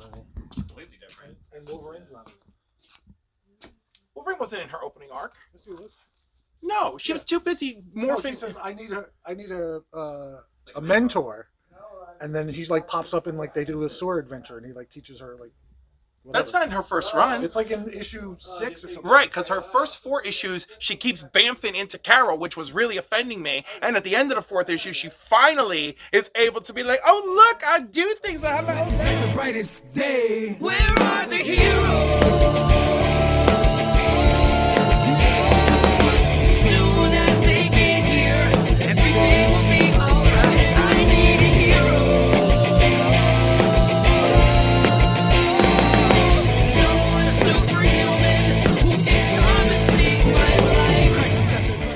completely different. And Wolverine's not. Wolverine wasn't in her opening arc. Yes, she was. No, she was too busy morphing. No, she says, "I need a mentor," and then he's like pops up in like they do a sword adventure, and he like teaches her like. Whatever. That's not in her first run. It's like in issue 6 or something. Right, because her first 4 issues, she keeps bamfing into Carol, which was really offending me. And at the end of the 4th issue, she finally is able to be like, "Oh look, I do things. I have my own thing." The brightest day. Where are the heroes? Soon as they get here, everything will be alright. I need a hero.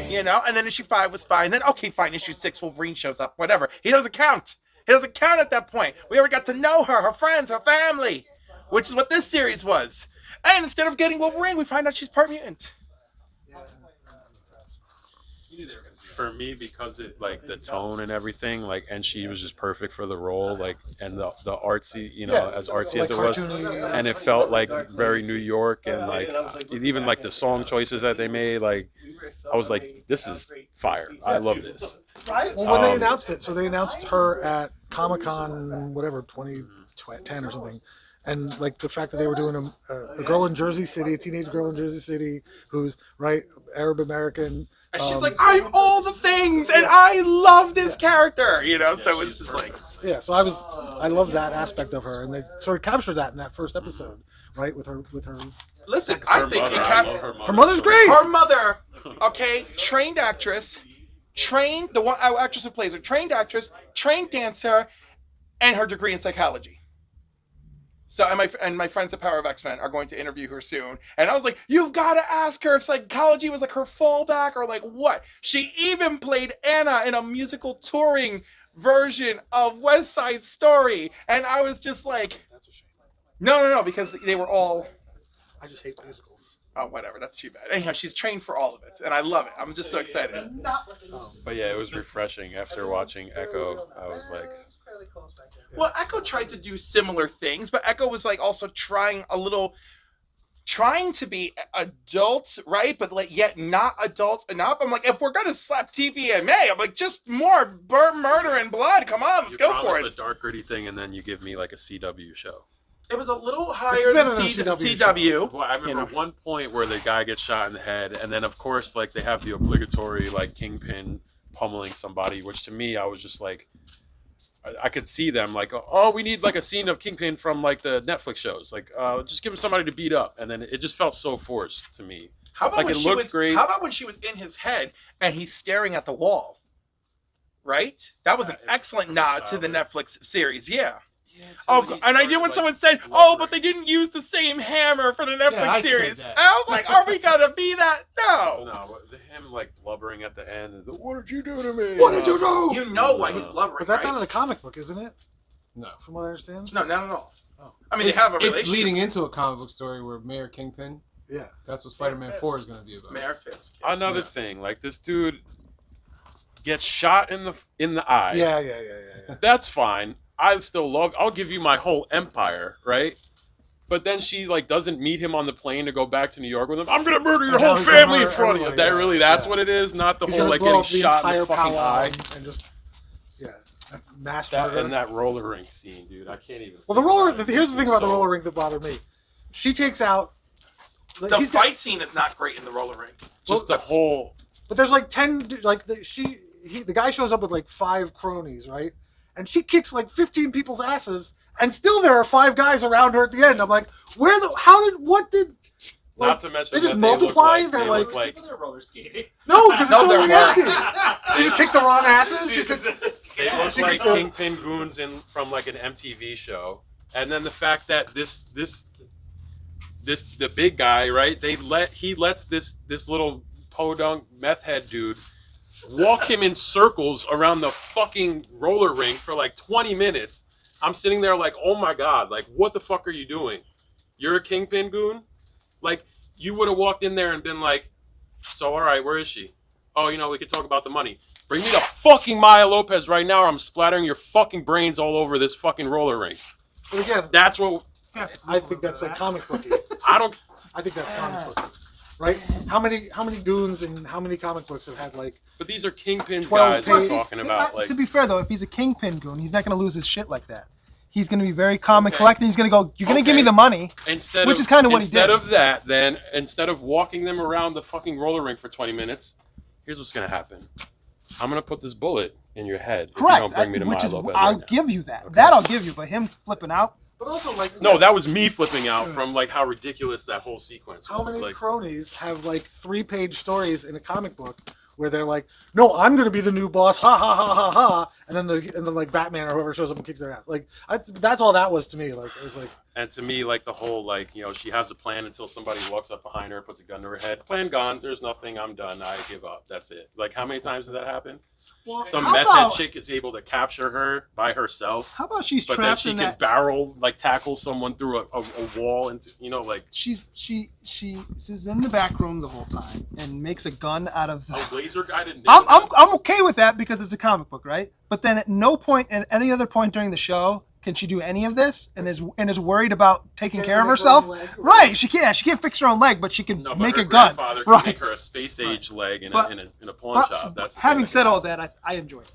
You know, and then issue 5 was fine. Then, okay, fine, issue 6, Wolverine shows up, whatever. He doesn't count. He doesn't count at that point. We already got to know her friends, her family, which is what this series was. And instead of getting Wolverine, we find out she's part mutant. For me, because it like the tone and everything, like, and she was just perfect for the role, like, and the artsy, you know, as artsy like as it was, cartoony, and it felt like very New York, and like even like the song choices that they made, like, I was like, this is fire. I love this. Right? Well, when they announced it, so they announced her at Comic-Con, whatever, 2010 or something. And like the fact that they were doing a girl in Jersey City, a teenage girl in Jersey City, who's Arab American. And she's like, "I'm all the things, and I love this character," you know. So it's just like, yeah. So I love that aspect of her, and they sort of captured that in that first episode, right? With her. listen, I think Her mother's great. Her mother, okay, trained actress, trained actress who plays her, trained actress, trained dancer, and her degree in psychology. So, and my friends at Power of X-Men are going to interview her soon. And I was like, you've got to ask her if psychology was like her fallback or like what. She even played Anna in a musical touring version of West Side Story. And I was just like, That's a shame. no, because they were all, I just hate musicals. oh, whatever, that's too bad. Anyhow, she's trained for all of it. And I love it. I'm just so excited. But yeah, it was refreshing after watching Echo. I was like, Well, Echo tried to do similar things, but Echo was like also trying to be adult, right? But like yet not adult enough. I'm like, if we're gonna slap TVMA, I'm like, just more murder and blood. Come on, let's go for it. a dark, gritty thing, and then you give me like a CW show. It was a little higher than CW. Well, I remember one point where the guy gets shot in the head, and then of course, like they have the obligatory like Kingpin pummeling somebody, which to me, I was just like, I could see them like, oh, we need like a scene of Kingpin from like the Netflix shows, like just give him somebody to beat up, and then it just felt so forced to me. How about like when it she looked was? great. How about when she was in his head and he's staring at the wall? Right, that was an excellent nod to the Netflix series. Yeah. Oh, and I did when someone said, "Oh, but they didn't use the same hammer for the Netflix series." And I was like, "Are we gonna be that?" No. Him like blubbering at the end. What did you do to me? What did you do? You know why he's blubbering, But that's right? not in the comic book, isn't it? No. From what I understand. No, not at all. Oh. I mean, they have a relationship. It's leading into a comic book story where Mayor Kingpin. Yeah. That's what Spider-Man 4 is going to be about. Mayor Fisk. Another thing, like this dude gets shot in the eye. Yeah. That's fine. I'll give you my whole empire, right? But then she like doesn't meet him on the plane to go back to New York with him. I'm gonna murder your whole family in front of you. That's what it is, not the whole like getting shot in the fucking eye. And just mass That murder. and that roller rink scene, dude. I can't even. Well, here's the thing about the roller rink that bothered me. She takes out. The fight scene is not great in the roller rink. Just the whole. But there's like 10. Like the guy shows up with like 5 cronies, right? And she kicks like 15 people's asses, and still there are 5 guys around her at the end. I'm like, what did? Like, Not to mention they just that multiply. They They're look like They're roller skating. no, because it's No, only they're empty. She just kicked the wrong asses. They look like Kingpin goons from like an MTV show, and then the fact that the big guy, right? He lets this little podunk meth head dude walk him in circles around the fucking roller rink for like 20 minutes. I'm sitting there like, oh my god, like what the fuck are you doing? You're a Kingpin goon? Like you would have walked in there and been like, so all right, where is she? Oh, we could talk about the money. Bring me the fucking Maya Lopez right now, or I'm splattering your fucking brains all over this fucking roller rink. But again, That's what I think that's like comic booky. I don't. I think that's comic booky, right? How many goons and how many comic books have had like? But these are Kingpin 12 guys we're pages. talking about. Like, to be fair though, if he's a Kingpin goon, he's not going to lose his shit like that. He's going to be very calm and Okay. collected. He's going to go, you're going to give me Okay. the money. instead which of, is kinda what he instead did. of that, then instead of walking them around the fucking roller rink for 20 minutes, here's what's gonna happen. I'm gonna put this bullet in your head if you Correct. don't bring me to Which is, Milo Bed I'll right now. give you that. Okay. That I'll give you. But him flipping out, But also like No, that was me flipping out from like how ridiculous that whole sequence how was. many Like, cronies have like 3-page stories in a comic book where they're like, no, I'm gonna be the new boss, ha ha ha ha ha, and then like Batman or whoever shows up and kicks their ass. Like that's all that was to me. Like it was like. and to me, like the whole like she has a plan until somebody walks up behind her, puts a gun to her head. Plan gone. There's nothing. I'm done. I give up. That's it. Like how many times does that happen? Well, Some how meth about- head chick is able to capture her by herself. how about she's But then trapped she in can that? barrel, like tackle someone through a wall, and like She's in the back room the whole time and makes a gun out of the. a laser guided. I'm okay with that because it's a comic book, right? But then at no point, at any other point during the show, can she do any of this and is worried about taking Can't care of make her own herself? leg. She can't fix her own leg, but she can No, but make her a gun. grandfather can Right. make her a space age leg in But- a pawn But shop. That's the having thing. said all that, I enjoy it.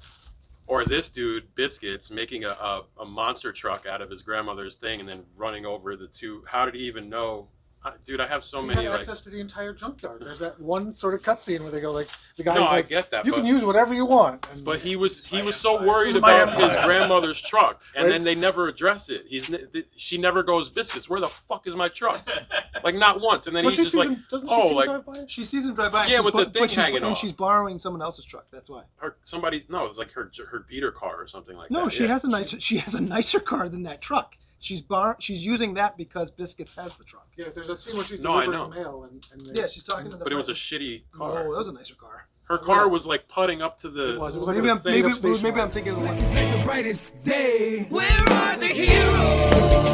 Or this dude, Biscuits, making a monster truck out of his grandmother's thing and then running over the two. How did he even know? Dude, I have so He many had like. access to the entire junkyard. There's that one sort of cutscene where they go like, the guy's No, I like, get that, you but can use whatever you want. And but he was so worried This is my about his empire. grandmother's truck, and Right. then they never address it. She never goes, Biscuits, where the fuck is my truck? Like not once, and then Well, he's she just sees like, him, doesn't she oh, see him like drive by? She sees him drive by. Yeah, she's with the bu- thing she's- hanging and off. she's borrowing someone else's truck. That's why. it's like her beater car or something like that. No, she Yeah. has a nicer car than that truck. She's using that because Biscuits has the truck. Yeah, there's that scene where she's No, I delivering know. mail and they, Yeah, she's talking to the. But it was a shitty car. Oh, that was a nicer car. Her car was like putting up to the. It was like Maybe a I'm thing maybe of station I'm wagon. thinking of the one. the brightest day. Where are the heroes?